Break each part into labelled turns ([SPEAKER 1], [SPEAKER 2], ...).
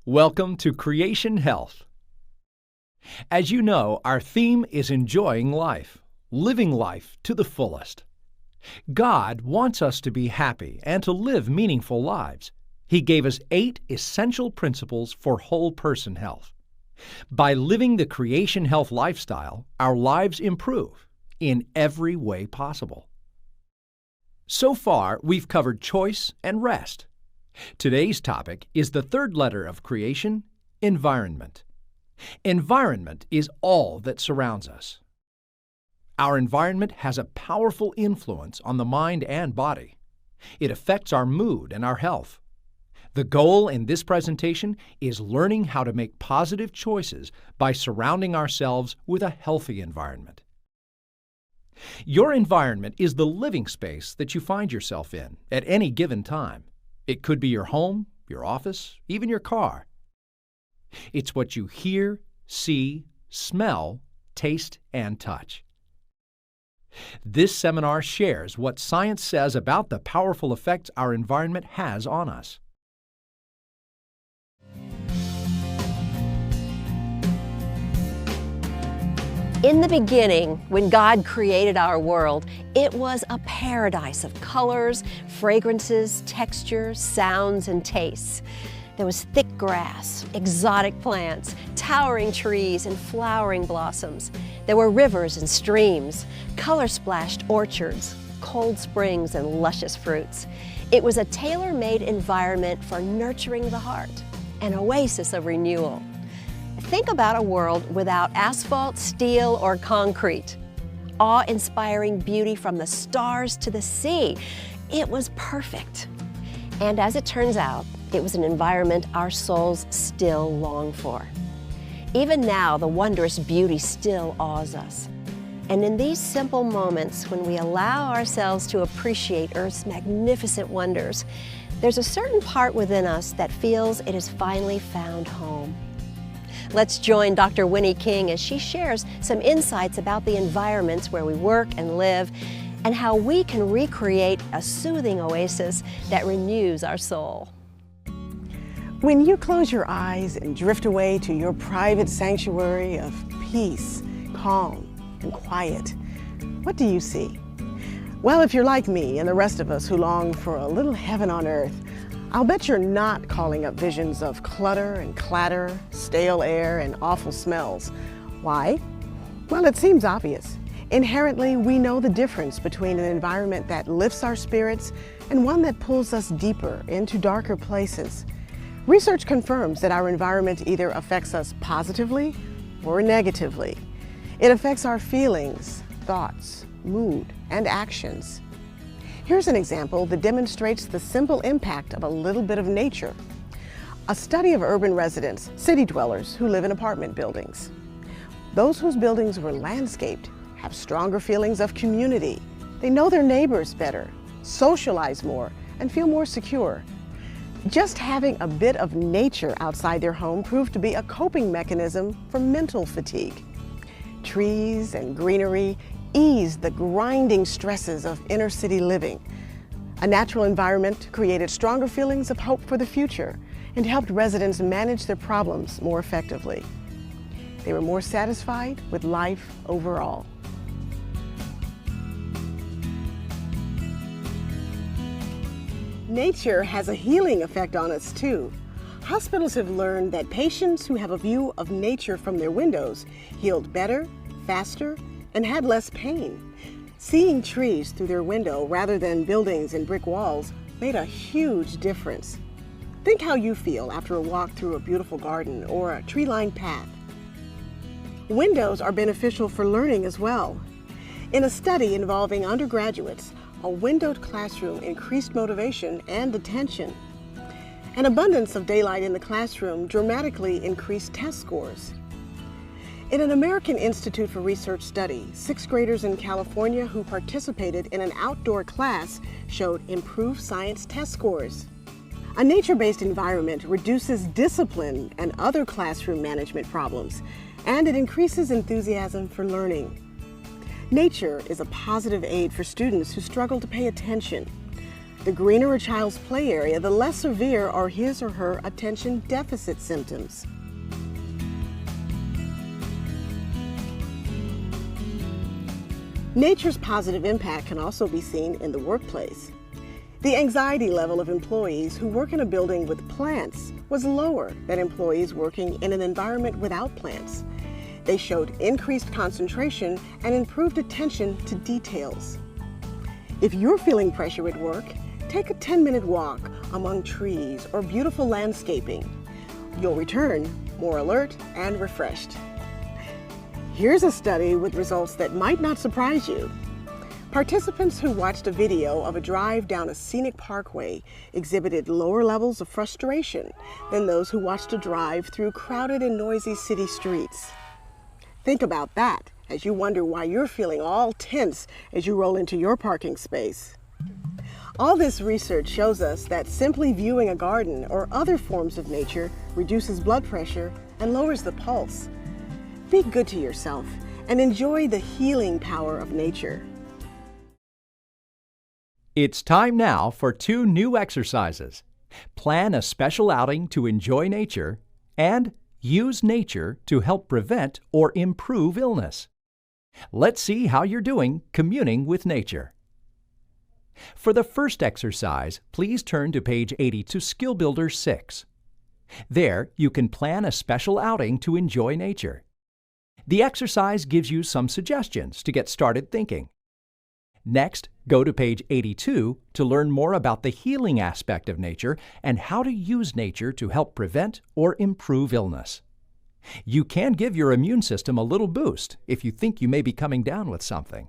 [SPEAKER 1] Welcome to Creation Health. As you know, our theme is enjoying life, living life to the fullest. God wants us to be happy and to live meaningful lives. He gave us 8 essential principles for whole person health. By living the Creation Health lifestyle, our lives improve in every way possible. So far, we've covered choice and rest. Today's topic is the third letter of creation, environment. Environment is all that surrounds us. Our environment has a powerful influence on the mind and body. It affects our mood and our health. The goal in this presentation is learning how to make positive choices by surrounding ourselves with a healthy environment. Your environment is the living space that you find yourself in at any given time. It could be your home, your office, even your car. It's what you hear, see, smell, taste, and touch. This seminar shares what science says about the powerful effects our environment has on us.
[SPEAKER 2] In the beginning, when God created our world, it was a paradise of colors, fragrances, textures, sounds, and tastes. There was thick grass, exotic plants, towering trees, and flowering blossoms. There were rivers and streams, color-splashed orchards, cold springs, and luscious fruits. It was a tailor-made environment for nurturing the heart, an oasis of renewal. Think about a world without asphalt, steel, or concrete. Awe-inspiring beauty from the stars to the sea. It was perfect. And as it turns out, it was an environment our souls still long for. Even now, the wondrous beauty still awes us. And in these simple moments, when we allow ourselves to appreciate Earth's magnificent wonders, there's a certain part within us that feels it has finally found home. Let's join Dr. Winnie King as she shares some insights about the environments where we work and live and how we can recreate a soothing oasis that renews our soul.
[SPEAKER 3] When you close your eyes and drift away to your private sanctuary of peace, calm, and quiet, what do you see? Well, if you're like me and the rest of us who long for a little heaven on earth, I'll bet you're not calling up visions of clutter and clatter, stale air, and awful smells. Why? Well, it seems obvious. Inherently, we know the difference between an environment that lifts our spirits and one that pulls us deeper into darker places. Research confirms that our environment either affects us positively or negatively. It affects our feelings, thoughts, mood, and actions. Here's an example that demonstrates the simple impact of a little bit of nature. A study of urban residents, city dwellers who live in apartment buildings. Those whose buildings were landscaped have stronger feelings of community. They know their neighbors better, socialize more, and feel more secure. Just having a bit of nature outside their home proved to be a coping mechanism for mental fatigue. Trees and greenery ease the grinding stresses of inner city living. A natural environment created stronger feelings of hope for the future and helped residents manage their problems more effectively. They were more satisfied with life overall. Nature has a healing effect on us too. Hospitals have learned that patients who have a view of nature from their windows healed better, faster, and had less pain. Seeing trees through their window rather than buildings and brick walls made a huge difference. Think how you feel after a walk through a beautiful garden or a tree-lined path. Windows are beneficial for learning as well. In a study involving undergraduates, a windowed classroom increased motivation and attention. An abundance of daylight in the classroom dramatically increased test scores. In an American Institute for Research study, 6th graders in California who participated in an outdoor class showed improved science test scores. A nature-based environment reduces discipline and other classroom management problems, and it increases enthusiasm for learning. Nature is a positive aid for students who struggle to pay attention. The greener a child's play area, the less severe are his or her attention deficit symptoms. Nature's positive impact can also be seen in the workplace. The anxiety level of employees who work in a building with plants was lower than employees working in an environment without plants. They showed increased concentration and improved attention to details. If you're feeling pressure at work, take a 10-minute walk among trees or beautiful landscaping. You'll return more alert and refreshed. Here's a study with results that might not surprise you. Participants who watched a video of a drive down a scenic parkway exhibited lower levels of frustration than those who watched a drive through crowded and noisy city streets. Think about that as you wonder why you're feeling all tense as you roll into your parking space. All this research shows us that simply viewing a garden or other forms of nature reduces blood pressure and lowers the pulse. Be good to yourself and enjoy the healing power of nature.
[SPEAKER 1] It's time now for 2 new exercises. Plan a special outing to enjoy nature and use nature to help prevent or improve illness. Let's see how you're doing communing with nature. For the first exercise, please turn to page 80 to Skill Builder 6. There, you can plan a special outing to enjoy nature. The exercise gives you some suggestions to get started thinking. Next, go to page 82 to learn more about the healing aspect of nature and how to use nature to help prevent or improve illness. You can give your immune system a little boost if you think you may be coming down with something.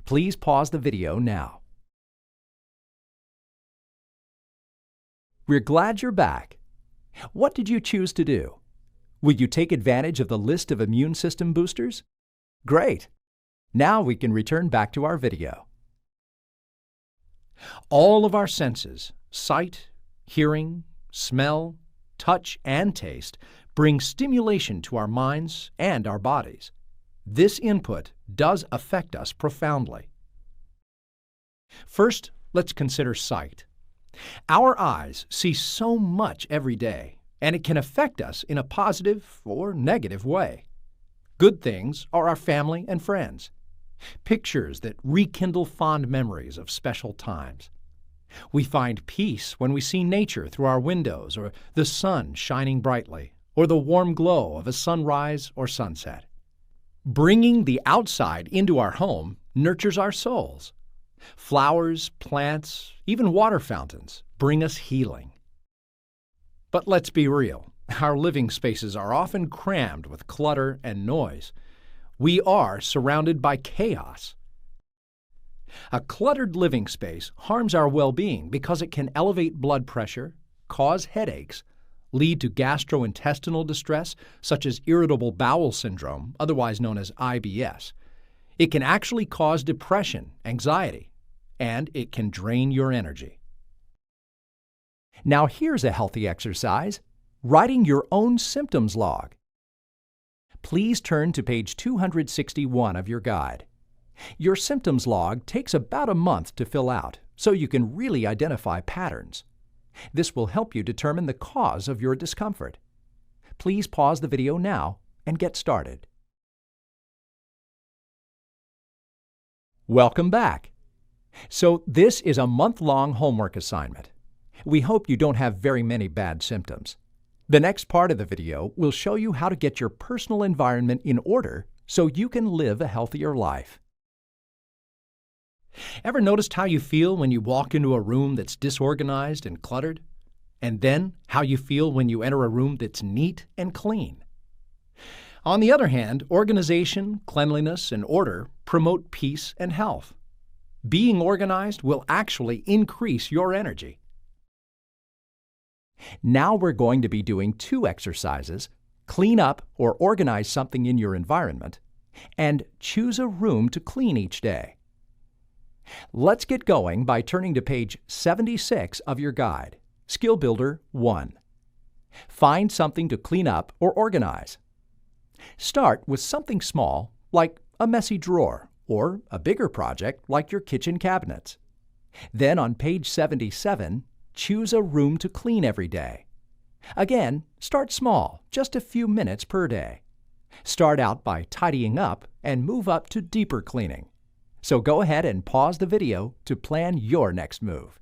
[SPEAKER 1] Please pause the video now. We're glad you're back. What did you choose to do? Will you take advantage of the list of immune system boosters? Great! Now we can return back to our video. All of our senses, sight, hearing, smell, touch, and taste, bring stimulation to our minds and our bodies. This input does affect us profoundly. First, let's consider sight. Our eyes see so much every day, and it can affect us in a positive or negative way. Good things are our family and friends. Pictures that rekindle fond memories of special times. We find peace when we see nature through our windows, or the sun shining brightly, or the warm glow of a sunrise or sunset. Bringing the outside into our home nurtures our souls. Flowers, plants, even water fountains bring us healing. But let's be real. Our living spaces are often crammed with clutter and noise. We are surrounded by chaos. A cluttered living space harms our well-being because it can elevate blood pressure, cause headaches, lead to gastrointestinal distress such as irritable bowel syndrome, otherwise known as IBS. It can actually cause depression, anxiety, and it can drain your energy. Now here's a healthy exercise, writing your own symptoms log. Please turn to page 261 of your guide. Your symptoms log takes about a month to fill out, so you can really identify patterns. This will help you determine the cause of your discomfort. Please pause the video now and get started. Welcome back. So this is a month-long homework assignment. We hope you don't have very many bad symptoms. The next part of the video will show you how to get your personal environment in order so you can live a healthier life. Ever noticed how you feel when you walk into a room that's disorganized and cluttered? And then how you feel when you enter a room that's neat and clean? On the other hand, organization, cleanliness, and order promote peace and health. Being organized will actually increase your energy. Now we're going to be doing 2 exercises, clean up or organize something in your environment, and choose a room to clean each day. Let's get going by turning to page 76 of your guide, Skill Builder 1. Find something to clean up or organize. Start with something small, like a messy drawer, or a bigger project like your kitchen cabinets. Then on page 77, choose a room to clean every day. Again, start small, just a few minutes per day. Start out by tidying up and move up to deeper cleaning. So go ahead and pause the video to plan your next move.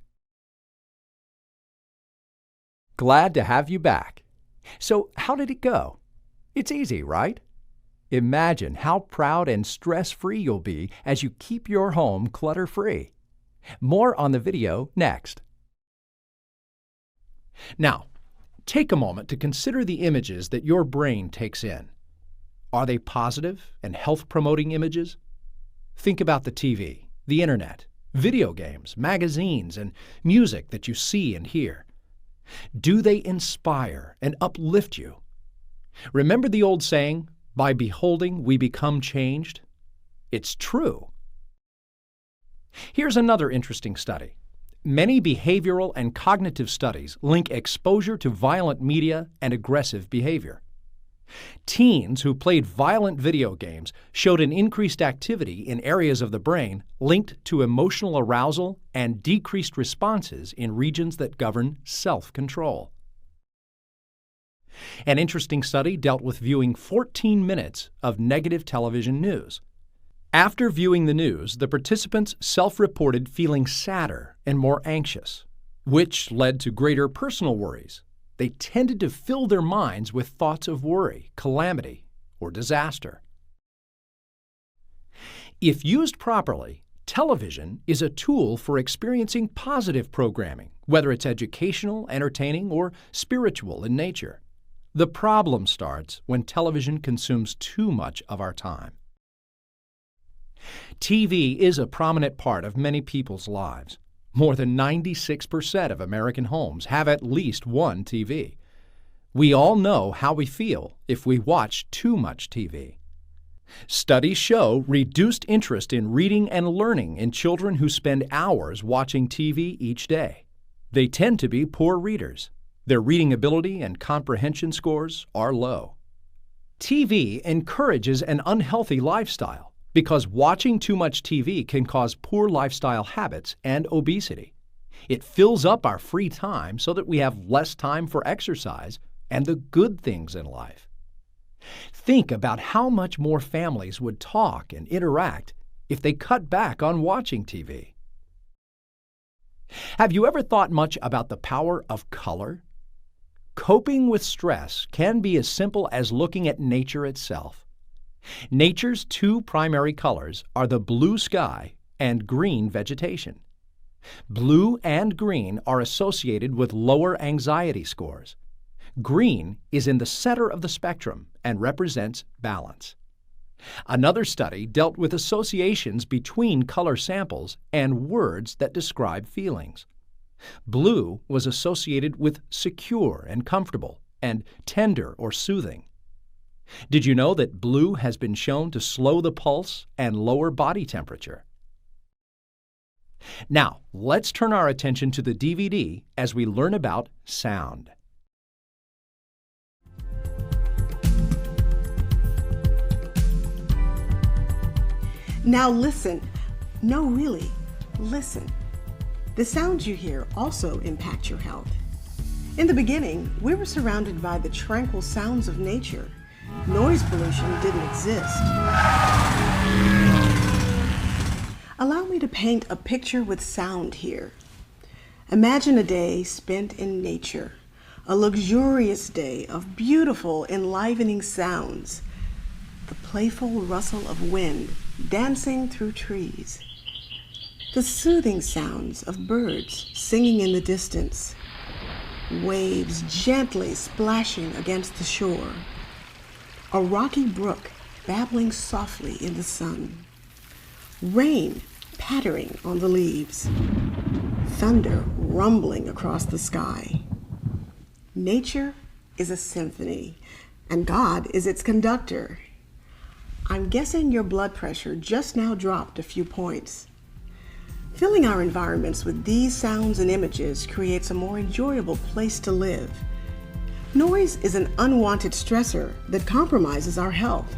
[SPEAKER 1] Glad to have you back. So how did it go? It's easy, right? Imagine how proud and stress-free you'll be as you keep your home clutter-free. More on the video next. Now, take a moment to consider the images that your brain takes in. Are they positive and health-promoting images? Think about the TV, the internet, video games, magazines, and music that you see and hear. Do they inspire and uplift you? Remember the old saying, "By beholding, we become changed"? It's true. Here's another interesting study. Many behavioral and cognitive studies link exposure to violent media and aggressive behavior. Teens who played violent video games showed an increased activity in areas of the brain linked to emotional arousal and decreased responses in regions that govern self-control. An interesting study dealt with viewing 14 minutes of negative television news. After viewing the news, the participants self-reported feeling sadder and more anxious, which led to greater personal worries. They tended to fill their minds with thoughts of worry, calamity, or disaster. If used properly, television is a tool for experiencing positive programming, whether it's educational, entertaining, or spiritual in nature. The problem starts when television consumes too much of our time. TV is a prominent part of many people's lives. More than 96% of American homes have at least one TV. We all know how we feel if we watch too much TV. Studies show reduced interest in reading and learning in children who spend hours watching TV each day. They tend to be poor readers. Their reading ability and comprehension scores are low. TV encourages an unhealthy lifestyle because watching too much TV can cause poor lifestyle habits and obesity. It fills up our free time so that we have less time for exercise and the good things in life. Think about how much more families would talk and interact if they cut back on watching TV. Have you ever thought much about the power of color? Coping with stress can be as simple as looking at nature itself. Nature's two primary colors are the blue sky and green vegetation. Blue and green are associated with lower anxiety scores. Green is in the center of the spectrum and represents balance. Another study dealt with associations between color samples and words that describe feelings. Blue was associated with secure and comfortable, and tender or soothing. Did you know that blue has been shown to slow the pulse and lower body temperature? Now, let's turn our attention to the DVD as we learn about sound.
[SPEAKER 3] Now listen. No, really, listen. The sounds you hear also impact your health. In the beginning, we were surrounded by the tranquil sounds of nature. Noise pollution didn't exist. Allow me to paint a picture with sound here. Imagine a day spent in nature, a luxurious day of beautiful, enlivening sounds. The playful rustle of wind dancing through trees. The soothing sounds of birds singing in the distance. Waves gently splashing against the shore. A rocky brook babbling softly in the sun. Rain pattering on the leaves. Thunder rumbling across the sky. Nature is a symphony, and God is its conductor. I'm guessing your blood pressure just now dropped a few points. Filling our environments with these sounds and images creates a more enjoyable place to live. Noise is an unwanted stressor that compromises our health.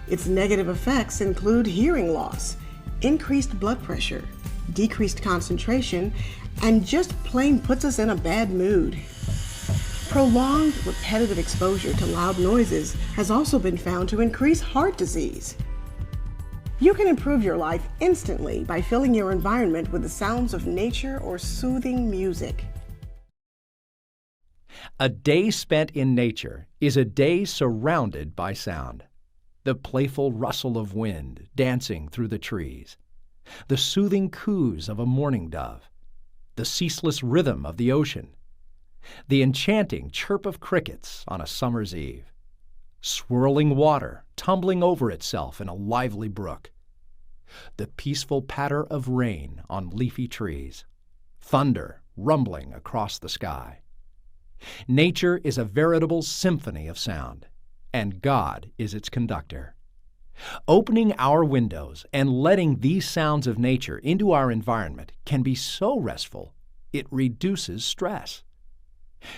[SPEAKER 3] Its negative effects include hearing loss, increased blood pressure, decreased concentration, and just plain puts us in a bad mood. Prolonged, repetitive exposure to loud noises has also been found to increase heart disease. You can improve your life instantly by filling your environment with the sounds of nature or soothing music.
[SPEAKER 1] A day spent in nature is a day surrounded by sound. The playful rustle of wind dancing through the trees, the soothing coos of a mourning dove, the ceaseless rhythm of the ocean, the enchanting chirp of crickets on a summer's eve, swirling water tumbling over itself in a lively brook, the peaceful patter of rain on leafy trees, thunder rumbling across the sky. Nature is a veritable symphony of sound, and God is its conductor. Opening our windows and letting these sounds of nature into our environment can be so restful, it reduces stress.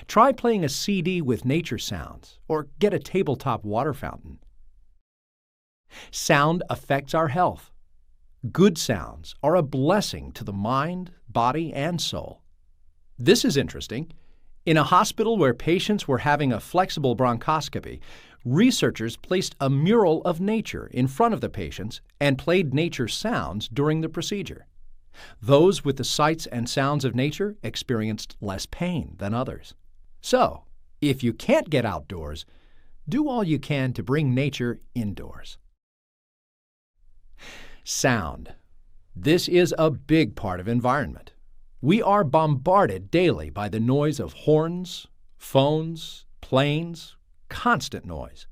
[SPEAKER 1] Try playing a CD with nature sounds, or get a tabletop water fountain. Sound affects our health. Good sounds are a blessing to the mind, body, and soul. This is interesting. In a hospital where patients were having a flexible bronchoscopy, researchers placed a mural of nature in front of the patients and played nature sounds during the procedure. Those with the sights and sounds of nature experienced less pain than others. So, if you can't get outdoors, do all you can to bring nature indoors. Sound. This is a big part of environment. We are bombarded daily by the noise of horns, phones, planes, constant noise.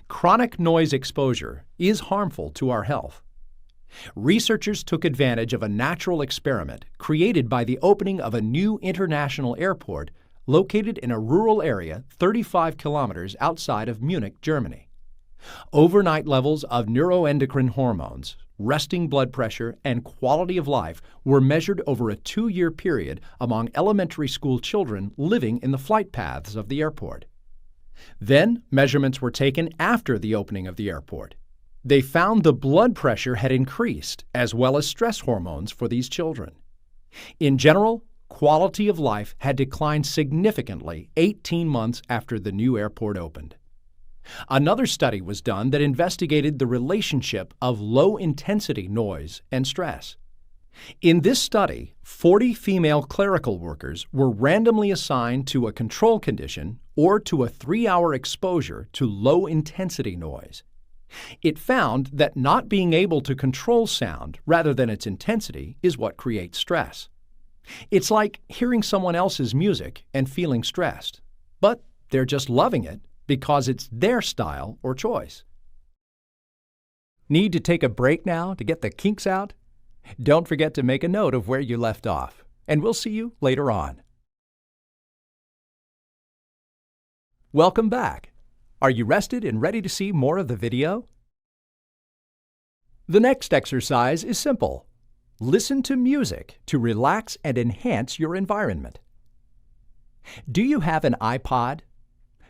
[SPEAKER 1] Chronic noise exposure is harmful to our health. Researchers took advantage of a natural experiment created by the opening of a new international airport located in a rural area 35 kilometers outside of Munich, Germany. Overnight levels of neuroendocrine hormones, resting blood pressure, and quality of life were measured over a 2-year period among elementary school children living in the flight paths of the airport. Then, measurements were taken after the opening of the airport. They found the blood pressure had increased, as well as stress hormones for these children. In general, quality of life had declined significantly 18 months after the new airport opened. Another study was done that investigated the relationship of low-intensity noise and stress. In this study, 40 female clerical workers were randomly assigned to a control condition or to a 3-hour exposure to low-intensity noise. It found that not being able to control sound rather than its intensity is what creates stress. It's like hearing someone else's music and feeling stressed, but they're just loving it because it's their style or choice. Need to take a break now to get the kinks out? Don't forget to make a note of where you left off, and we'll see you later on. Welcome back. Are you rested and ready to see more of the video? The next exercise is simple. Listen to music to relax and enhance your environment. Do you have an iPod?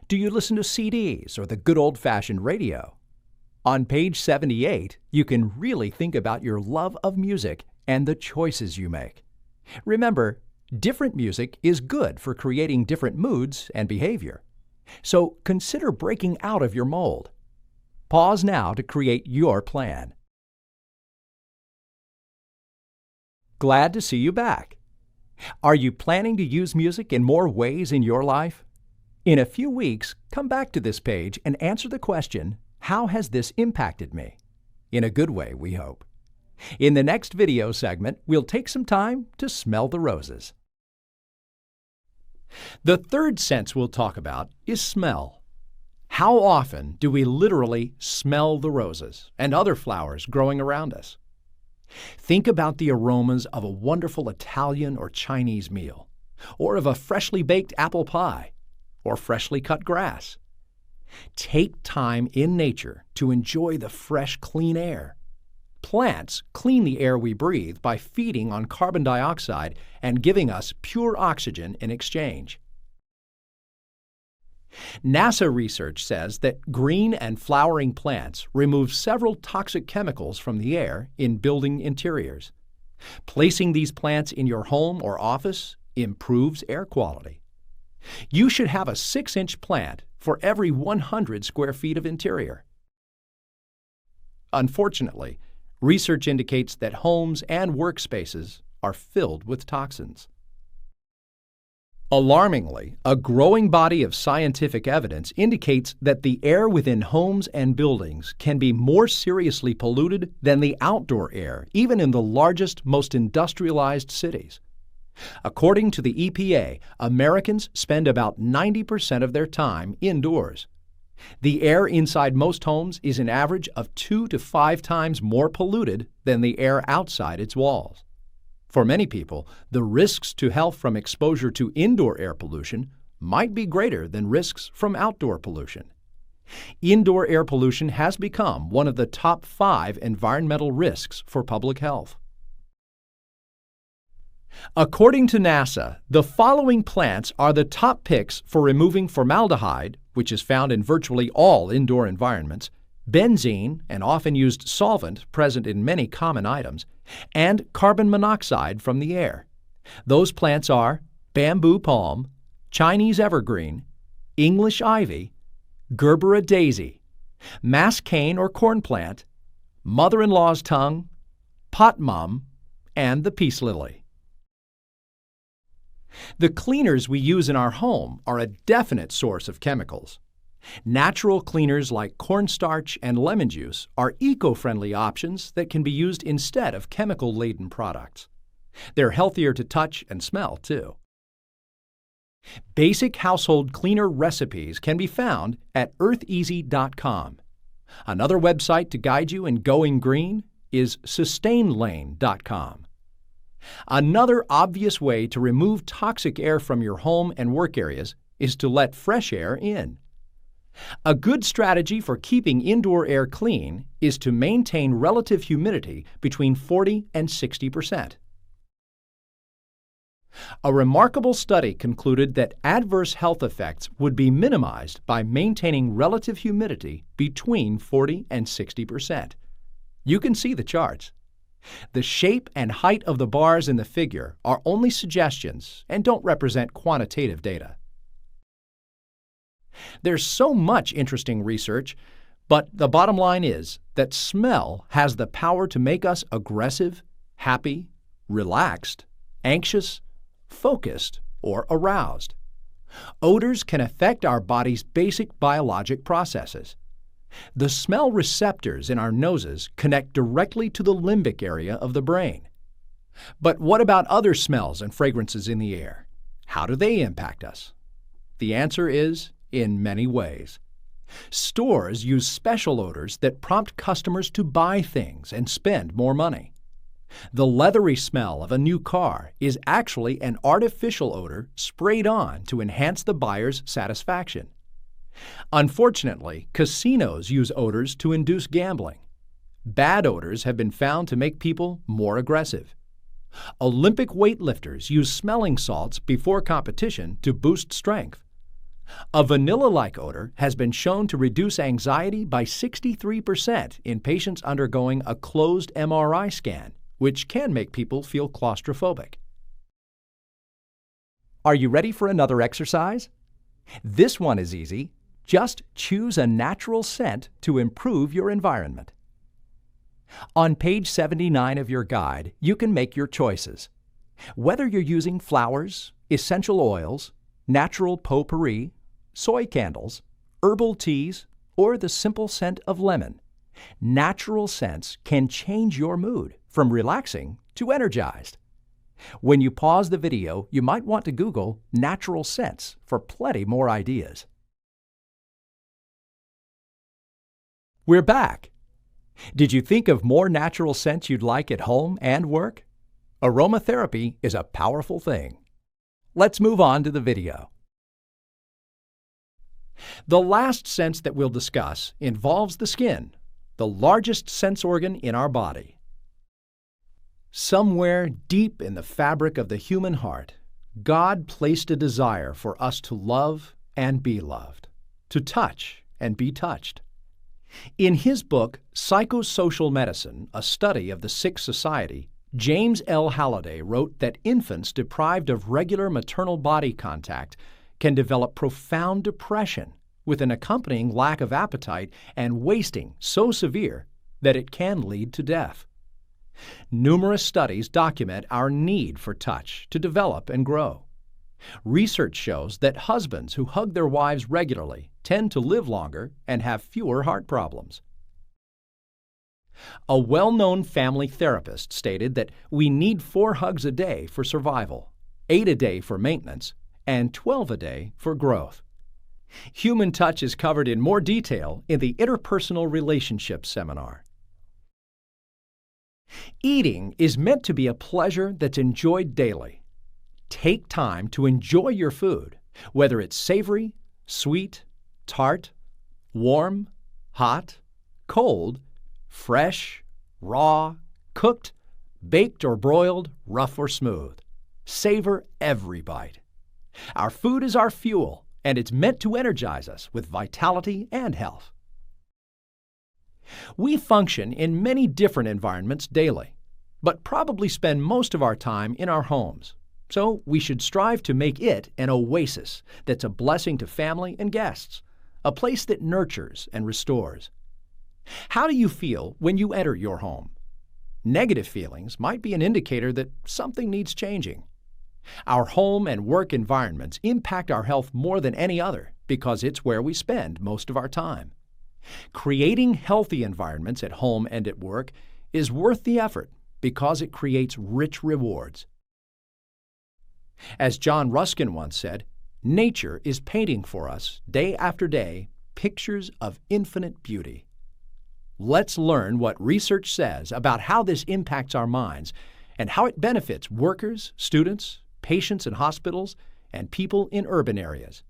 [SPEAKER 1] Do you listen to CDs or the good old-fashioned radio? On page 78, you can really think about your love of music and the choices you make. Remember, different music is good for creating different moods and behavior. So consider breaking out of your mold. Pause now to create your plan. Glad to see you back. Are you planning to use music in more ways in your life? In a few weeks, come back to this page and answer the question, how has this impacted me? In a good way, we hope. In the next video segment, we'll take some time to smell the roses. The third sense we'll talk about is smell. How often do we literally smell the roses and other flowers growing around us? Think about the aromas of a wonderful Italian or Chinese meal, or of a freshly baked apple pie, or freshly cut grass. Take time in nature to enjoy the fresh, clean air. Plants clean the air we breathe by feeding on carbon dioxide and giving us pure oxygen in exchange. NASA research says that green and flowering plants remove several toxic chemicals from the air in building interiors. Placing these plants in your home or office improves air quality. You should have a 6-inch plant for every 100 square feet of interior. Unfortunately, research indicates that homes and workspaces are filled with toxins. Alarmingly, a growing body of scientific evidence indicates that the air within homes and buildings can be more seriously polluted than the outdoor air, even in the largest, most industrialized cities. According to the EPA, Americans spend about 90% of their time indoors. The air inside most homes is an average of 2 to 5 times more polluted than the air outside its walls. For many people, the risks to health from exposure to indoor air pollution might be greater than risks from outdoor pollution. Indoor air pollution has become one of the top 5 environmental risks for public health. According to NASA, the following plants are the top picks for removing formaldehyde, which is found in virtually all indoor environments, benzene, an often used solvent present in many common items, and carbon monoxide from the air. Those plants are bamboo palm, Chinese evergreen, English ivy, Gerbera daisy, mass cane or corn plant, mother-in-law's tongue, pot mum, and the peace lily. The cleaners we use in our home are a definite source of chemicals. Natural cleaners like cornstarch and lemon juice are eco-friendly options that can be used instead of chemical-laden products. They're healthier to touch and smell, too. Basic household cleaner recipes can be found at eartheasy.com. Another website to guide you in going green is sustainlane.com. Another obvious way to remove toxic air from your home and work areas is to let fresh air in. A good strategy for keeping indoor air clean is to maintain relative humidity between 40 and 60%. A remarkable study concluded that adverse health effects would be minimized by maintaining relative humidity between 40 and 60%. You can see the charts. The shape and height of the bars in the figure are only suggestions and don't represent quantitative data. There's so much interesting research, but the bottom line is that smell has the power to make us aggressive, happy, relaxed, anxious, focused, or aroused. Odors can affect our body's basic biologic processes. The smell receptors in our noses connect directly to the limbic area of the brain. But what about other smells and fragrances in the air? How do they impact us? The answer is in many ways. Stores use special odors that prompt customers to buy things and spend more money. The leathery smell of a new car is actually an artificial odor sprayed on to enhance the buyer's satisfaction. Unfortunately, casinos use odors to induce gambling. Bad odors have been found to make people more aggressive. Olympic weightlifters use smelling salts before competition to boost strength. A vanilla-like odor has been shown to reduce anxiety by 63% in patients undergoing a closed MRI scan, which can make people feel claustrophobic. Are you ready for another exercise? This one is easy. Just choose a natural scent to improve your environment. On page 79 of your guide, you can make your choices. Whether you're using flowers, essential oils, natural potpourri, soy candles, herbal teas, or the simple scent of lemon, natural scents can change your mood from relaxing to energized. When you pause the video, you might want to Google natural scents for plenty more ideas. We're back. Did you think of more natural scents you'd like at home and work? Aromatherapy is a powerful thing. Let's move on to the video. The last sense that we'll discuss involves the skin, the largest sense organ in our body. Somewhere deep in the fabric of the human heart, God placed a desire for us to love and be loved, to touch and be touched. In his book, Psychosocial Medicine, A Study of the Sick Society, James L. Halliday wrote that infants deprived of regular maternal body contact can develop profound depression with an accompanying lack of appetite and wasting so severe that it can lead to death. Numerous studies document our need for touch to develop and grow. Research shows that husbands who hug their wives regularly tend to live longer and have fewer heart problems. A well-known family therapist stated that we need 4 hugs a day for survival, 8 a day for maintenance, and 12 a day for growth. Human touch is covered in more detail in the Interpersonal Relationships seminar. Eating is meant to be a pleasure that's enjoyed daily. Take time to enjoy your food, whether it's savory, sweet, tart, warm, hot, cold, fresh, raw, cooked, baked or broiled, rough or smooth. Savor every bite. Our food is our fuel, and it's meant to energize us with vitality and health. We function in many different environments daily, but probably spend most of our time in our homes. So we should strive to make it an oasis that's a blessing to family and guests, a place that nurtures and restores. How do you feel when you enter your home? Negative feelings might be an indicator that something needs changing. Our home and work environments impact our health more than any other because it's where we spend most of our time. Creating healthy environments at home and at work is worth the effort because it creates rich rewards. As John Ruskin once said, nature is painting for us, day after day, pictures of infinite beauty. Let's learn what research says about how this impacts our minds and how it benefits workers, students, patients in hospitals, and people in urban areas.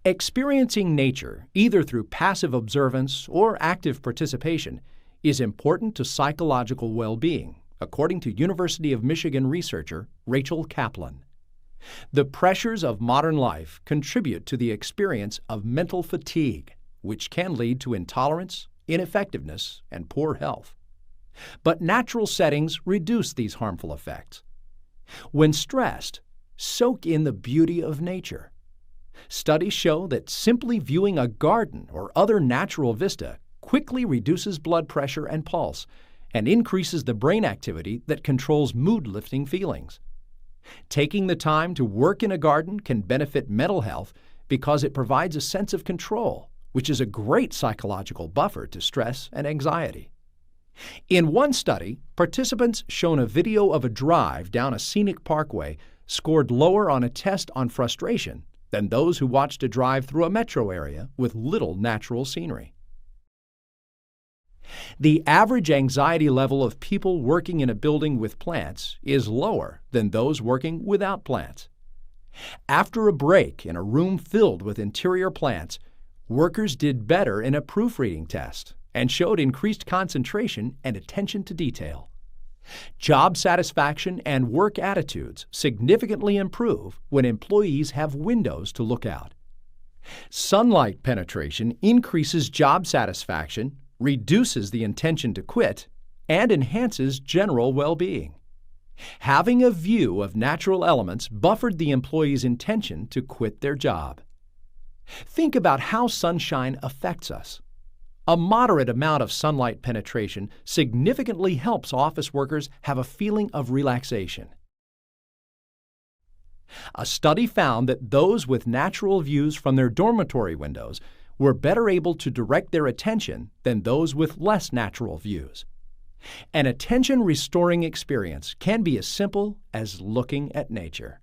[SPEAKER 1] Experiencing nature, either through passive observance or active participation, is important to psychological well-being, according to University of Michigan researcher Rachel Kaplan. The pressures of modern life contribute to the experience of mental fatigue, which can lead to intolerance, ineffectiveness, and poor health. But natural settings reduce these harmful effects. When stressed, soak in the beauty of nature. Studies show that simply viewing a garden or other natural vista quickly reduces blood pressure and pulse and increases the brain activity that controls mood-lifting feelings. Taking the time to work in a garden can benefit mental health because it provides a sense of control, which is a great psychological buffer to stress and anxiety. In one study, participants shown a video of a drive down a scenic parkway scored lower on a test on frustration than those who watched a drive through a metro area with little natural scenery. The average anxiety level of people working in a building with plants is lower than those working without plants. After a break in a room filled with interior plants, workers did better in a proofreading test and showed increased concentration and attention to detail. Job satisfaction and work attitudes significantly improve when employees have windows to look out. Sunlight penetration increases job satisfaction, reduces the intention to quit, and enhances general well-being. Having a view of natural elements buffered the employee's intention to quit their job. Think about how sunshine affects us. A moderate amount of sunlight penetration significantly helps office workers have a feeling of relaxation. A study found that those with natural views from their dormitory windows were better able to direct their attention than those with less natural views. An attention-restoring experience can be as simple as looking at nature.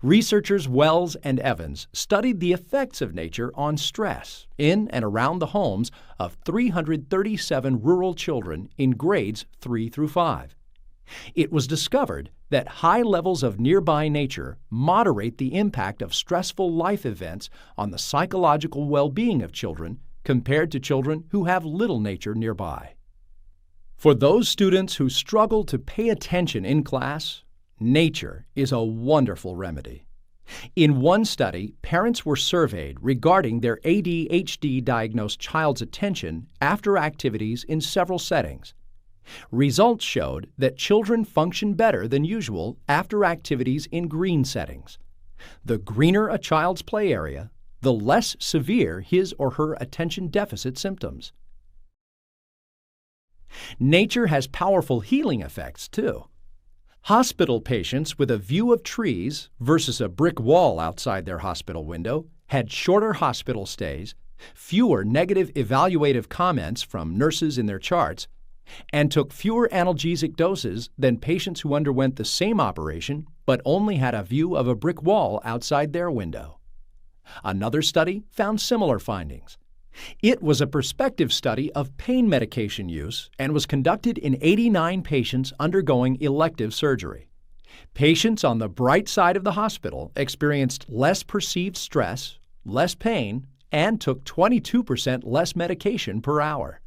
[SPEAKER 1] Researchers Wells and Evans studied the effects of nature on stress in and around the homes of 337 rural children in grades 3 through 5. It was discovered that high levels of nearby nature moderate the impact of stressful life events on the psychological well-being of children compared to children who have little nature nearby. For those students who struggle to pay attention in class, nature is a wonderful remedy. In one study, parents were surveyed regarding their ADHD-diagnosed child's attention after activities in several settings. Results showed that children function better than usual after activities in green settings. The greener a child's play area, the less severe his or her attention deficit symptoms. Nature has powerful healing effects, too. Hospital patients with a view of trees versus a brick wall outside their hospital window had shorter hospital stays, fewer negative evaluative comments from nurses in their charts, and took fewer analgesic doses than patients who underwent the same operation but only had a view of a brick wall outside their window. Another study found similar findings. It was a prospective study of pain medication use and was conducted in 89 patients undergoing elective surgery. Patients on the bright side of the hospital experienced less perceived stress, less pain, and took 22% less medication per hour.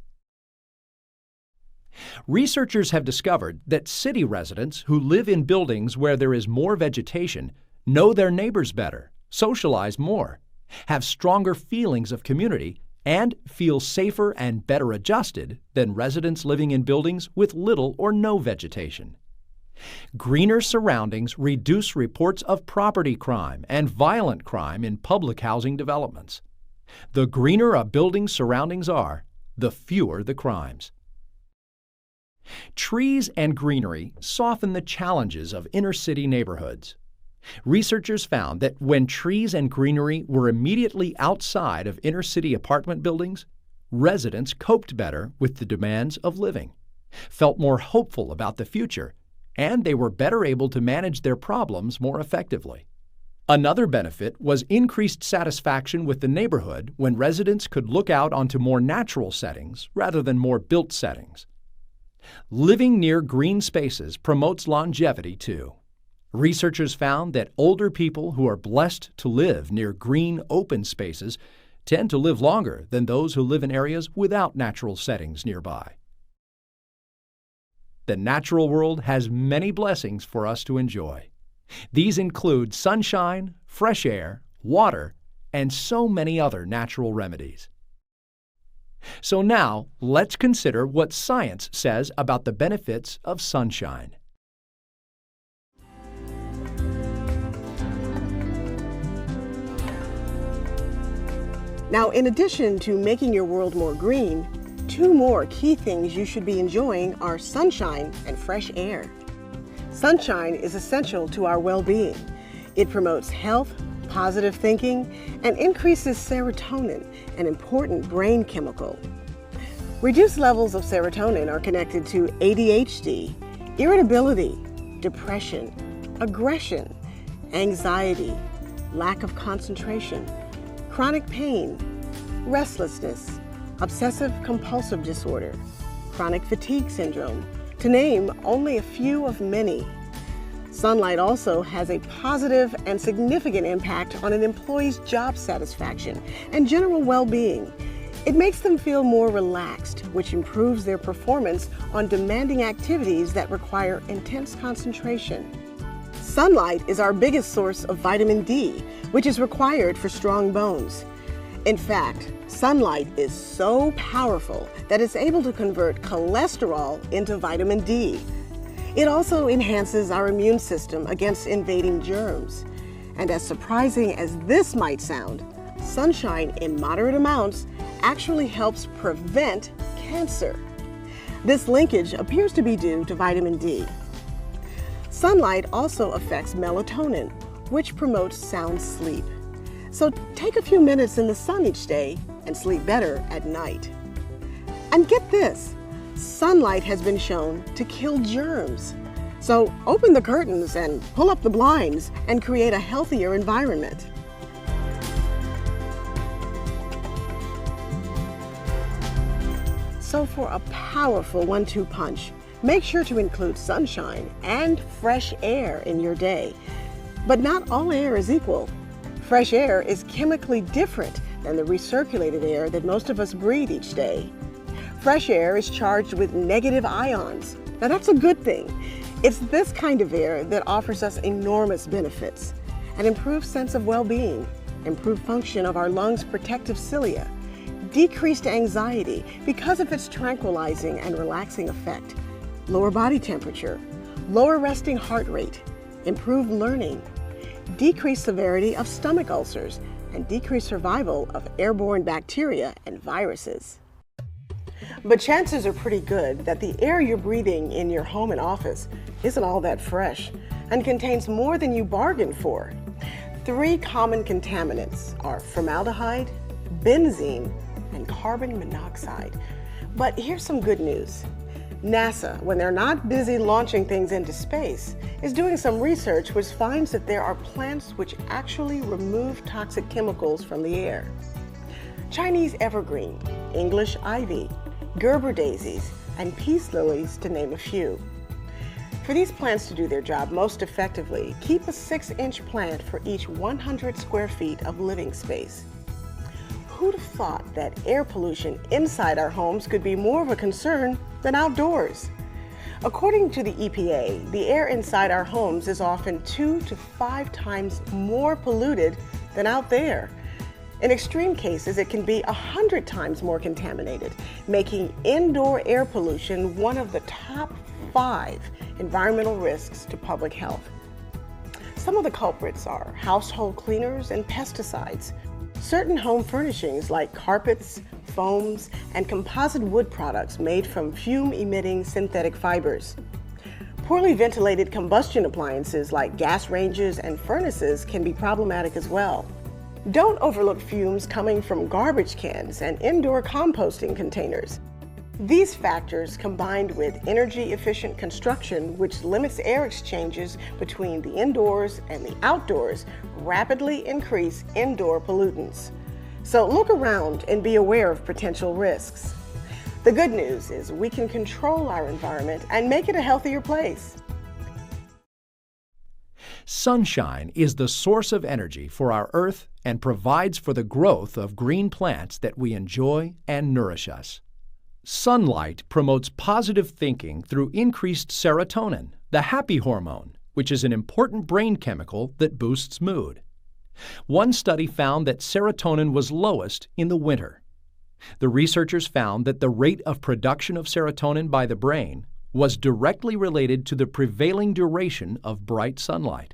[SPEAKER 1] Researchers have discovered that city residents who live in buildings where there is more vegetation know their neighbors better, socialize more, have stronger feelings of community, and feel safer and better adjusted than residents living in buildings with little or no vegetation. Greener surroundings reduce reports of property crime and violent crime in public housing developments. The greener a building's surroundings are, the fewer the crimes. Trees and greenery soften the challenges of inner-city neighborhoods. Researchers found that when trees and greenery were immediately outside of inner-city apartment buildings, residents coped better with the demands of living, felt more hopeful about the future, and they were better able to manage their problems more effectively. Another benefit was increased satisfaction with the neighborhood when residents could look out onto more natural settings rather than more built settings. Living near green spaces promotes longevity, too. Researchers found that older people who are blessed to live near green, open spaces tend to live longer than those who live in areas without natural settings nearby. The natural world has many blessings for us to enjoy. These include sunshine, fresh air, water, and so many other natural remedies. So now, let's consider what science says about the benefits of sunshine.
[SPEAKER 3] Now, in addition to making your world more green, two more key things you should be enjoying are sunshine and fresh air. Sunshine is essential to our well-being. It promotes health, positive thinking, and increases serotonin, an important brain chemical. Reduced levels of serotonin are connected to ADHD, irritability, depression, aggression, anxiety, lack of concentration, chronic pain, restlessness, obsessive-compulsive disorder, chronic fatigue syndrome, to name only a few of many. Sunlight also has a positive and significant impact on an employee's job satisfaction and general well-being. It makes them feel more relaxed, which improves their performance on demanding activities that require intense concentration. Sunlight is our biggest source of vitamin D, which is required for strong bones. In fact, sunlight is so powerful that it's able to convert cholesterol into vitamin D. It also enhances our immune system against invading germs. And as surprising as this might sound, sunshine in moderate amounts actually helps prevent cancer. This linkage appears to be due to vitamin D. Sunlight also affects melatonin, which promotes sound sleep. So take a few minutes in the sun each day and sleep better at night. And get this, sunlight has been shown to kill germs. So open the curtains and pull up the blinds and create a healthier environment. So for a powerful 1-2 punch, make sure to include sunshine and fresh air in your day. But not all air is equal. Fresh air is chemically different than the recirculated air that most of us breathe each day. Fresh air is charged with negative ions. Now that's a good thing. It's this kind of air that offers us enormous benefits: an improved sense of well-being, improved function of our lungs' protective cilia, decreased anxiety because of its tranquilizing and relaxing effect, lower body temperature, lower resting heart rate, improved learning, decreased severity of stomach ulcers, and decreased survival of airborne bacteria and viruses. But chances are pretty good that the air you're breathing in your home and office isn't all that fresh and contains more than you bargained for. 3 common contaminants are formaldehyde, benzene, and carbon monoxide. But here's some good news. NASA, when they're not busy launching things into space, is doing some research which finds that there are plants which actually remove toxic chemicals from the air. Chinese evergreen, English ivy, Gerber daisies, and peace lilies, to name a few. For these plants to do their job most effectively, keep a 6-inch plant for each 100 square feet of living space. Who'd have thought that air pollution inside our homes could be more of a concern than outdoors? According to the EPA, the air inside our homes is often 2 to 5 times more polluted than out there. In extreme cases, it can be 100 times more contaminated, making indoor air pollution one of the top 5 environmental risks to public health. Some of the culprits are household cleaners and pesticides, certain home furnishings like carpets, foams, and composite wood products made from fume-emitting synthetic fibers. Poorly ventilated combustion appliances like gas ranges and furnaces can be problematic as well. Don't overlook fumes coming from garbage cans and indoor composting containers. These factors, combined with energy-efficient construction, which limits air exchanges between the indoors and the outdoors, rapidly increase indoor pollutants. So look around and be aware of potential risks. The good news is we can control our environment and make it a healthier place.
[SPEAKER 1] Sunshine is the source of energy for our Earth and provides for the growth of green plants that we enjoy and nourish us. Sunlight promotes positive thinking through increased serotonin, the happy hormone, which is an important brain chemical that boosts mood. One study found that serotonin was lowest in the winter. The researchers found that the rate of production of serotonin by the brain was directly related to the prevailing duration of bright sunlight.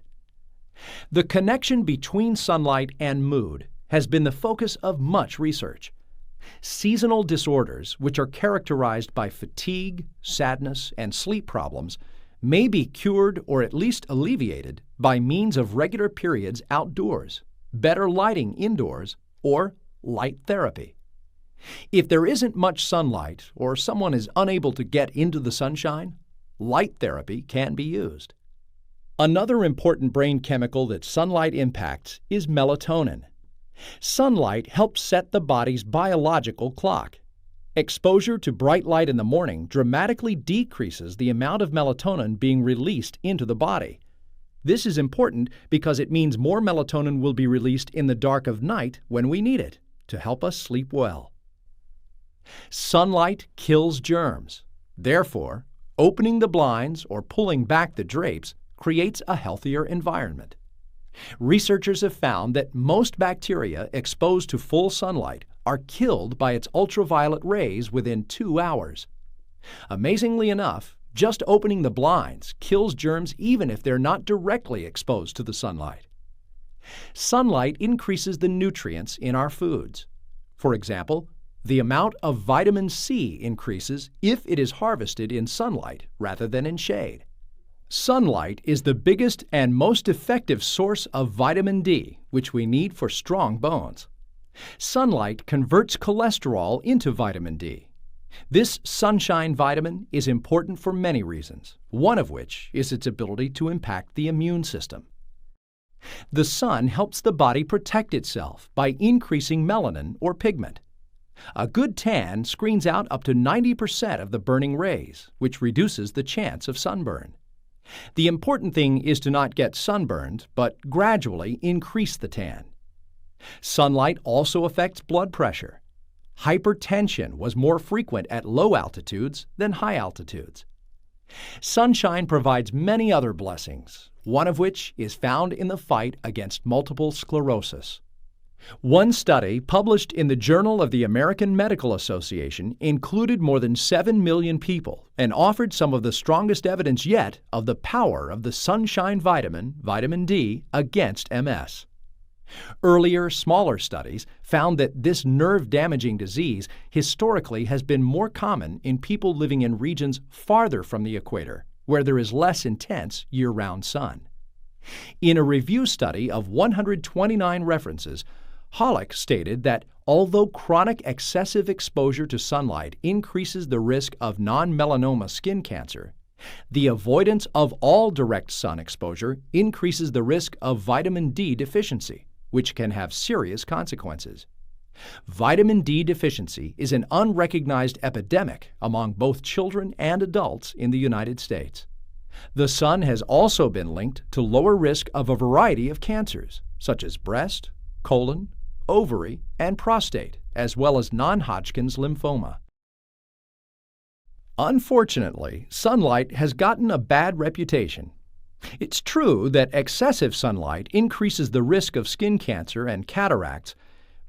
[SPEAKER 1] The connection between sunlight and mood has been the focus of much research. Seasonal disorders, which are characterized by fatigue, sadness, and sleep problems, may be cured or at least alleviated by means of regular periods outdoors, better lighting indoors, or light therapy. If there isn't much sunlight or someone is unable to get into the sunshine, light therapy can be used. Another important brain chemical that sunlight impacts is melatonin. Sunlight helps set the body's biological clock. Exposure to bright light in the morning dramatically decreases the amount of melatonin being released into the body. This is important because it means more melatonin will be released in the dark of night when we need it to help us sleep well. Sunlight kills germs. Therefore, opening the blinds or pulling back the drapes creates a healthier environment. Researchers have found that most bacteria exposed to full sunlight are killed by its ultraviolet rays within 2 hours. Amazingly enough, just opening the blinds kills germs even if they're not directly exposed to the sunlight. Sunlight increases the nutrients in our foods. For example, the amount of vitamin C increases if it is harvested in sunlight rather than in shade. Sunlight is the biggest and most effective source of vitamin D, which we need for strong bones. Sunlight converts cholesterol into vitamin D. This sunshine vitamin is important for many reasons, one of which is its ability to impact the immune system. The sun helps the body protect itself by increasing melanin or pigment. A good tan screens out up to 90% of the burning rays, which reduces the chance of sunburn. The important thing is to not get sunburned, but gradually increase the tan. Sunlight also affects blood pressure. Hypertension was more frequent at low altitudes than high altitudes. Sunshine provides many other blessings, one of which is found in the fight against multiple sclerosis. One study published in the Journal of the American Medical Association included more than 7 million people and offered some of the strongest evidence yet of the power of the sunshine vitamin, vitamin D, against MS. Earlier, smaller studies found that this nerve-damaging disease historically has been more common in people living in regions farther from the equator, where there is less intense year-round sun. In a review study of 129 references, Hollick stated that although chronic excessive exposure to sunlight increases the risk of non-melanoma skin cancer, the avoidance of all direct sun exposure increases the risk of vitamin D deficiency, which can have serious consequences. Vitamin D deficiency is an unrecognized epidemic among both children and adults in the United States. The sun has also been linked to lower risk of a variety of cancers, such as breast, colon, ovary, and prostate, as well as non-Hodgkin's lymphoma. Unfortunately, sunlight has gotten a bad reputation. It's true that excessive sunlight increases the risk of skin cancer and cataracts,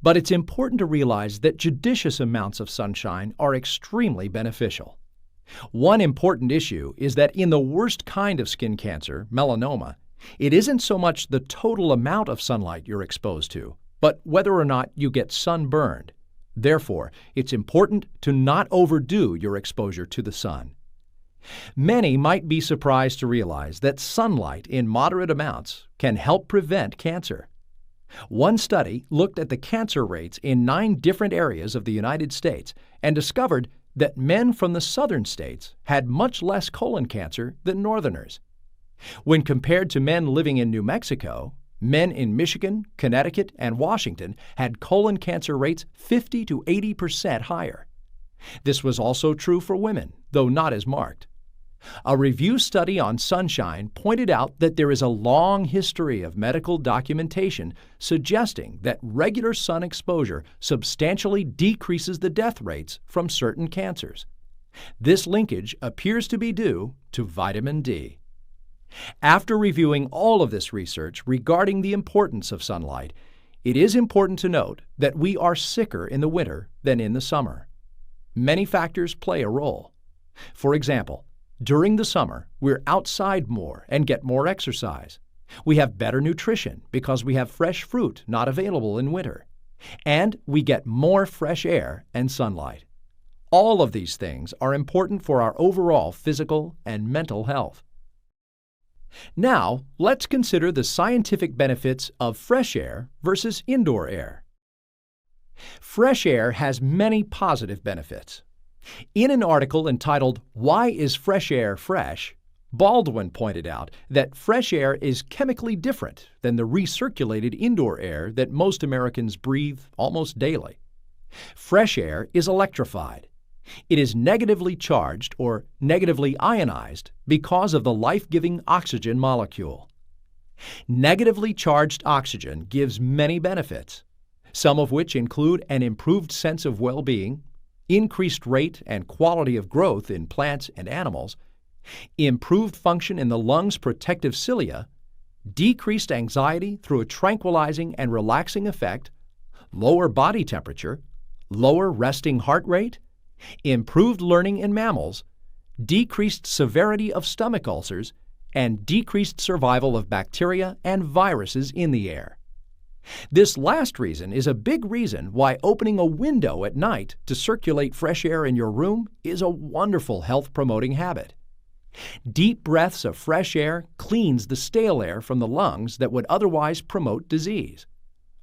[SPEAKER 1] but it's important to realize that judicious amounts of sunshine are extremely beneficial. One important issue is that in the worst kind of skin cancer, melanoma, it isn't so much the total amount of sunlight you're exposed to, but whether or not you get sunburned. Therefore, it's important to not overdo your exposure to the sun. Many might be surprised to realize that sunlight in moderate amounts can help prevent cancer. One study looked at the cancer rates in 9 different areas of the United States and discovered that men from the southern states had much less colon cancer than northerners. When compared to men living in New Mexico, men in Michigan, Connecticut, and Washington had colon cancer rates 50 to 80% higher. This was also true for women, though not as marked. A review study on sunshine pointed out that there is a long history of medical documentation suggesting that regular sun exposure substantially decreases the death rates from certain cancers. This linkage appears to be due to vitamin D. After reviewing all of this research regarding the importance of sunlight, it is important to note that we are sicker in the winter than in the summer. Many factors play a role. For example, during the summer, we're outside more and get more exercise. We have better nutrition because we have fresh fruit not available in winter. And we get more fresh air and sunlight. All of these things are important for our overall physical and mental health. Now, let's consider the scientific benefits of fresh air versus indoor air. Fresh air has many positive benefits. In an article entitled, "Why is Fresh Air Fresh?" Baldwin pointed out that fresh air is chemically different than the recirculated indoor air that most Americans breathe almost daily. Fresh air is electrified. It is negatively charged or negatively ionized because of the life-giving oxygen molecule. Negatively charged oxygen gives many benefits, some of which include an improved sense of well-being, increased rate and quality of growth in plants and animals, improved function in the lungs' protective cilia, decreased anxiety through a tranquilizing and relaxing effect, lower body temperature, lower resting heart rate, improved learning in mammals, decreased severity of stomach ulcers, and decreased survival of bacteria and viruses in the air. This last reason is a big reason why opening a window at night to circulate fresh air in your room is a wonderful health-promoting habit. Deep breaths of fresh air cleans the stale air from the lungs that would otherwise promote disease.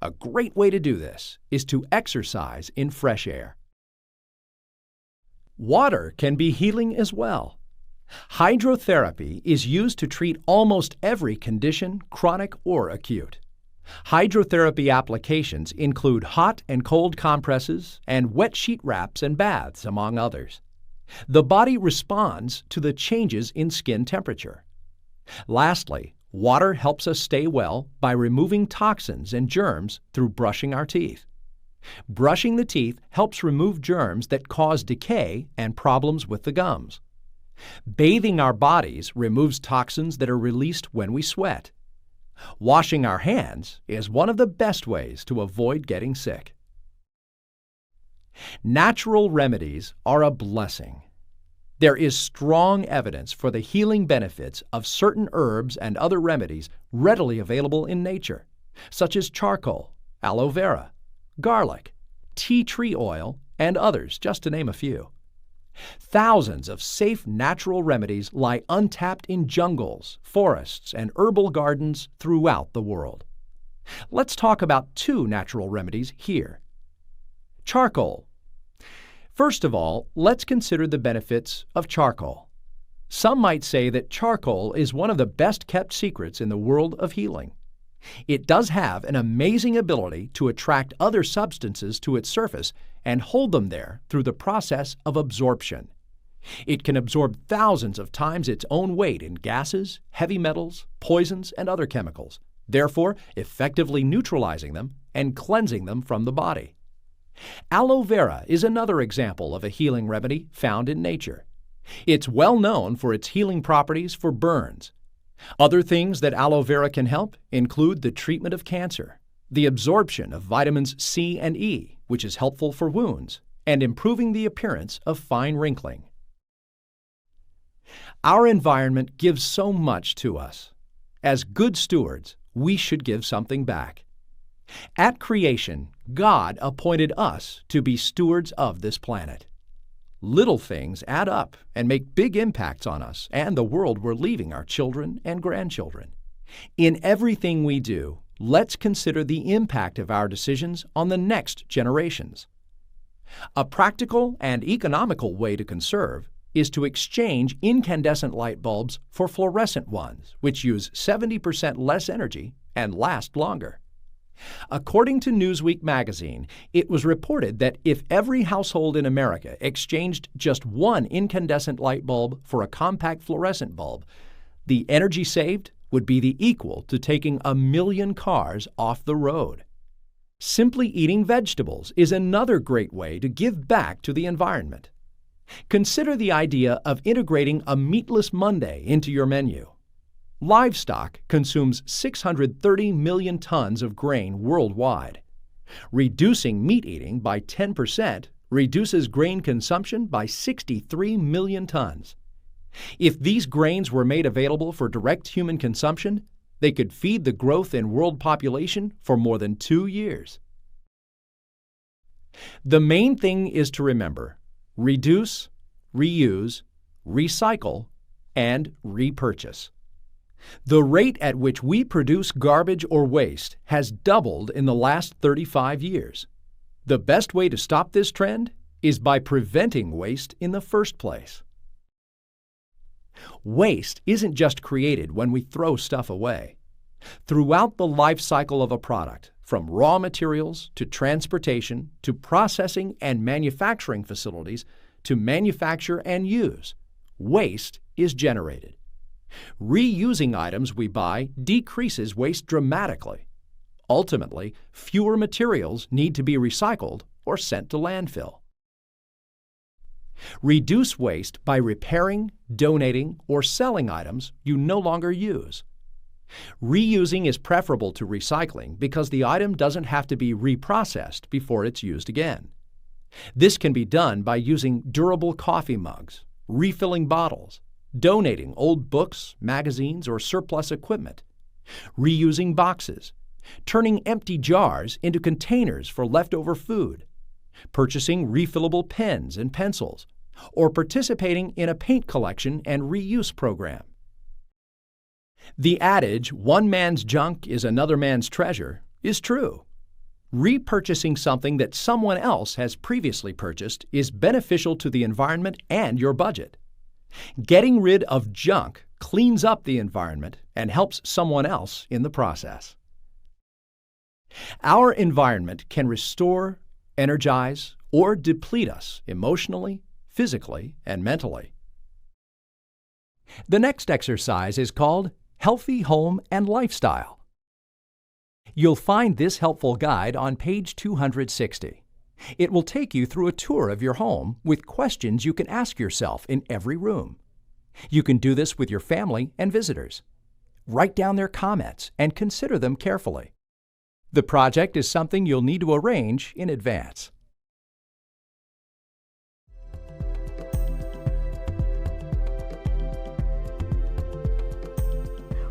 [SPEAKER 1] A great way to do this is to exercise in fresh air. Water can be healing as well. Hydrotherapy is used to treat almost every condition, chronic or acute. Hydrotherapy applications include hot and cold compresses and wet sheet wraps and baths, among others. The body responds to the changes in skin temperature. Lastly, water helps us stay well by removing toxins and germs through brushing our teeth. Brushing the teeth helps remove germs that cause decay and problems with the gums. Bathing our bodies removes toxins that are released when we sweat. Washing our hands is one of the best ways to avoid getting sick. Natural remedies are a blessing. There is strong evidence for the healing benefits of certain herbs and other remedies readily available in nature, such as charcoal, aloe vera, garlic, tea tree oil, and others, just to name a few. Thousands of safe natural remedies lie untapped in jungles, forests, and herbal gardens throughout the world. Let's talk about two natural remedies here. Charcoal. First of all, let's consider the benefits of charcoal. Some might say that charcoal is one of the best-kept secrets in the world of healing. It does have an amazing ability to attract other substances to its surface and hold them there through the process of absorption. It can absorb thousands of times its own weight in gases, heavy metals, poisons, and other chemicals, therefore effectively neutralizing them and cleansing them from the body. Aloe vera is another example of a healing remedy found in nature. It's well known for its healing properties for burns. Other things that aloe vera can help include the treatment of cancer, the absorption of vitamins C and E, which is helpful for wounds, and improving the appearance of fine wrinkling. Our environment gives so much to us. As good stewards, we should give something back. At creation, God appointed us to be stewards of this planet. Little things add up and make big impacts on us and the world we're leaving our children and grandchildren. In everything we do, let's consider the impact of our decisions on the next generations. A practical and economical way to conserve is to exchange incandescent light bulbs for fluorescent ones, which use 70% less energy and last longer. According to Newsweek magazine, it was reported that if every household in America exchanged just one incandescent light bulb for a compact fluorescent bulb, the energy saved would be the equal to taking 1 million cars off the road. Simply eating vegetables is another great way to give back to the environment. Consider the idea of integrating a meatless Monday into your menu. Livestock consumes 630 million tons of grain worldwide. Reducing meat eating by 10% reduces grain consumption by 63 million tons. If these grains were made available for direct human consumption, they could feed the growth in world population for more than 2 years. The main thing is to remember: reduce, reuse, recycle, and repurchase. The rate at which we produce garbage or waste has doubled in the last 35 years. The best way to stop this trend is by preventing waste in the first place. Waste isn't just created when we throw stuff away. Throughout the life cycle of a product, from raw materials to transportation to processing and manufacturing facilities to manufacture and use, waste is generated. Reusing items we buy decreases waste dramatically. Ultimately, fewer materials need to be recycled or sent to landfill. Reduce waste by repairing, donating, or selling items you no longer use. Reusing is preferable to recycling because the item doesn't have to be reprocessed before it's used again. This can be done by using durable coffee mugs, refilling bottles, donating old books, magazines, or surplus equipment, reusing boxes, turning empty jars into containers for leftover food, purchasing refillable pens and pencils, or participating in a paint collection and reuse program. The adage, "one man's junk is another man's treasure," is true. Repurchasing something that someone else has previously purchased is beneficial to the environment and your budget. Getting rid of junk cleans up the environment and helps someone else in the process. Our environment can restore, energize, or deplete us emotionally, physically, and mentally. The next exercise is called Healthy Home and Lifestyle. You'll find this helpful guide on page 260. It will take you through a tour of your home with questions you can ask yourself in every room. You can do this with your family and visitors. Write down their comments and consider them carefully. The project is something you'll need to arrange in advance.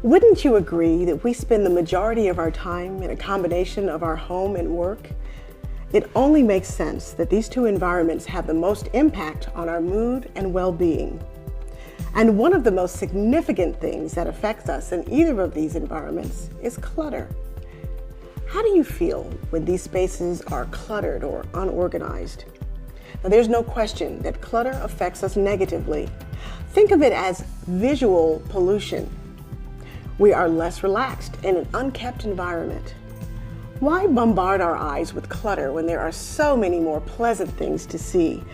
[SPEAKER 3] Wouldn't you agree that we spend the majority of our time in a combination of our home and work? It only makes sense that these two environments have the most impact on our mood and well-being. And one of the most significant things that affects us in either of these environments is clutter. How do you feel when these spaces are cluttered or unorganized? Now, there's no question that clutter affects us negatively. Think of it as visual pollution. We are less relaxed in an unkept environment. Why bombard our eyes with clutter when there are so many more pleasant things to see?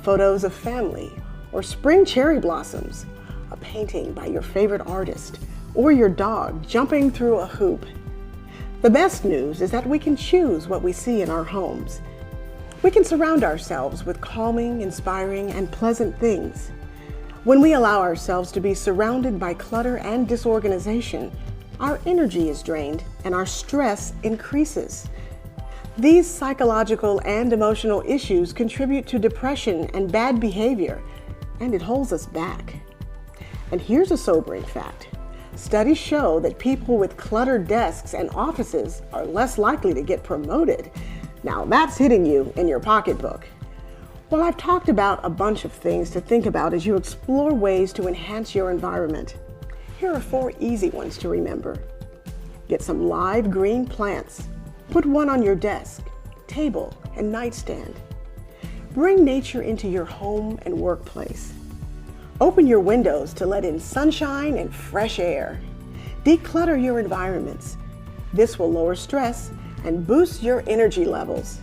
[SPEAKER 3] Photos of family, or spring cherry blossoms, a painting by your favorite artist, or your dog jumping through a hoop. The best news is that we can choose what we see in our homes. We can surround ourselves with calming, inspiring, and pleasant things. When we allow ourselves to be surrounded by clutter and disorganization, our energy is drained and our stress increases. These psychological and emotional issues contribute to depression and bad behavior, and it holds us back. And here's a sobering fact. Studies show that people with cluttered desks and offices are less likely to get promoted. Now that's hitting you in your pocketbook. Well, I've talked about a bunch of things to think about as you explore ways to enhance your environment. Here are 4 easy ones to remember. Get some live green plants. Put one on your desk, table, and nightstand. Bring nature into your home and workplace. Open your windows to let in sunshine and fresh air. Declutter your environments. This will lower stress and boost your energy levels.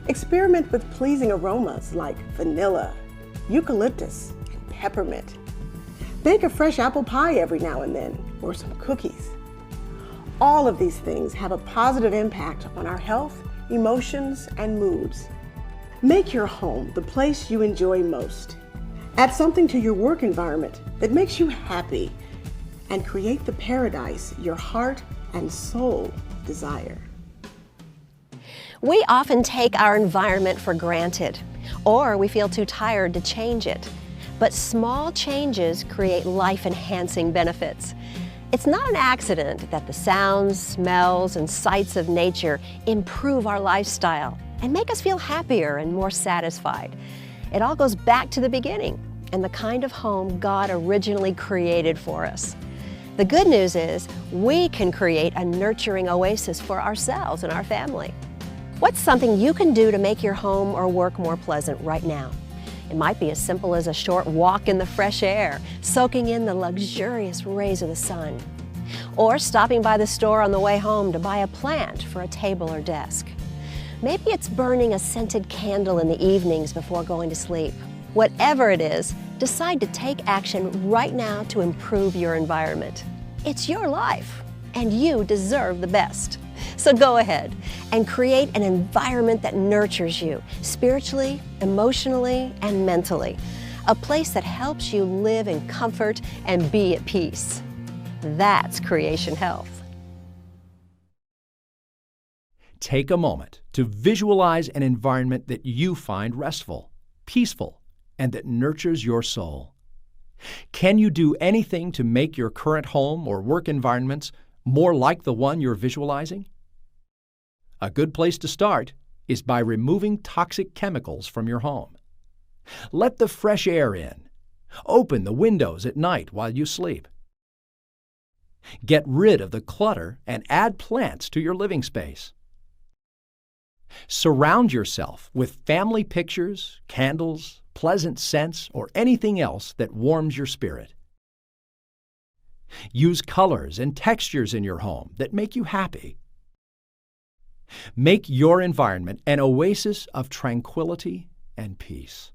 [SPEAKER 3] Experiment with pleasing aromas like vanilla, eucalyptus, and peppermint. Bake a fresh apple pie every now and then, or some cookies. All of these things have a positive impact on our health, emotions, and moods. Make your home the place you enjoy most. Add something to your work environment that makes you happy, and create the paradise your heart and soul desire.
[SPEAKER 2] We often take our environment for granted, or we feel too tired to change it. But small changes create life-enhancing benefits. It's not an accident that the sounds, smells, and sights of nature improve our lifestyle and make us feel happier and more satisfied. It all goes back to the beginning and the kind of home God originally created for us. The good news is we can create a nurturing oasis for ourselves and our family. What's something you can do to make your home or work more pleasant right now? It might be as simple as a short walk in the fresh air, soaking in the luxurious rays of the sun, or stopping by the store on the way home to buy a plant for a table or desk. Maybe it's burning a scented candle in the evenings before going to sleep. Whatever it is, decide to take action right now to improve your environment. It's your life, and you deserve the best. So go ahead and create an environment that nurtures you spiritually, emotionally, and mentally. A place that helps you live in comfort and be at peace. That's Creation Health.
[SPEAKER 1] Take a moment to visualize an environment that you find restful, peaceful, and that nurtures your soul. Can you do anything to make your current home or work environments more like the one you're visualizing? A good place to start is by removing toxic chemicals from your home. Let the fresh air in. Open the windows at night while you sleep. Get rid of the clutter and add plants to your living space. Surround yourself with family pictures, candles, pleasant scents, or anything else that warms your spirit. Use colors and textures in your home that make you happy. Make your environment an oasis of tranquility and peace.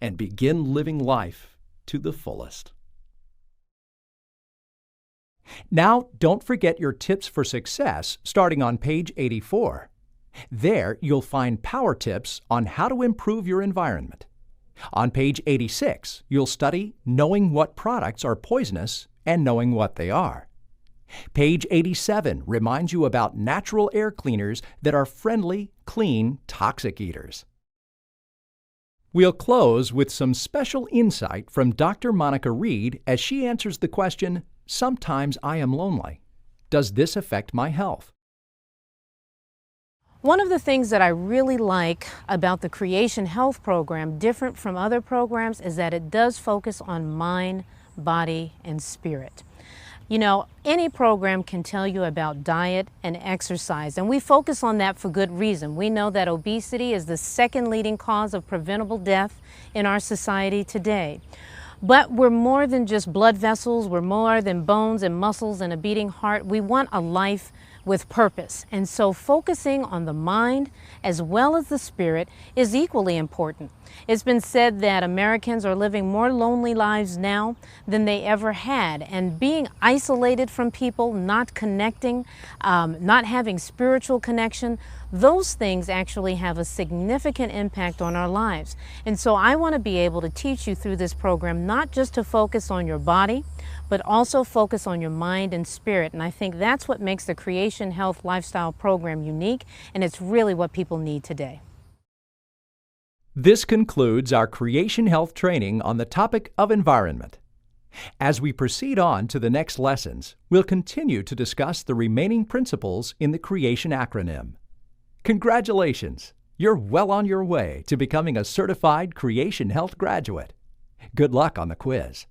[SPEAKER 1] And begin living life to the fullest. Now, don't forget your tips for success starting on page 84. There, you'll find power tips on how to improve your environment. On page 86, you'll study knowing what products are poisonous and knowing what they are. Page 87 reminds you about natural air cleaners that are friendly, clean, toxic eaters. We'll close with some special insight from Dr. Monica Reed as she answers the question, "Sometimes I am lonely. Does this affect my health?"
[SPEAKER 4] One of the things that I really like about the Creation Health program, different from other programs, is that it does focus on mind, body, and spirit. You know, any program can tell you about diet and exercise, and we focus on that for good reason. We know that obesity is the second leading cause of preventable death in our society today. But we're more than just blood vessels, we're more than bones and muscles and a beating heart. We want a life with purpose. And so focusing on the mind as well as the spirit is equally important. It's been said that Americans are living more lonely lives now than they ever had, and being isolated from people, not connecting, not having spiritual connection, those things actually have a significant impact on our lives. And so I want to be able to teach you through this program not just to focus on your body, but also focus on your mind and spirit. And I think that's what makes the Creation Health Lifestyle program unique, and it's really what people need today.
[SPEAKER 1] This concludes our Creation Health training on the topic of environment. As we proceed on to the next lessons, we'll continue to discuss the remaining principles in the Creation acronym. Congratulations! You're well on your way to becoming a certified Creation Health graduate. Good luck on the quiz.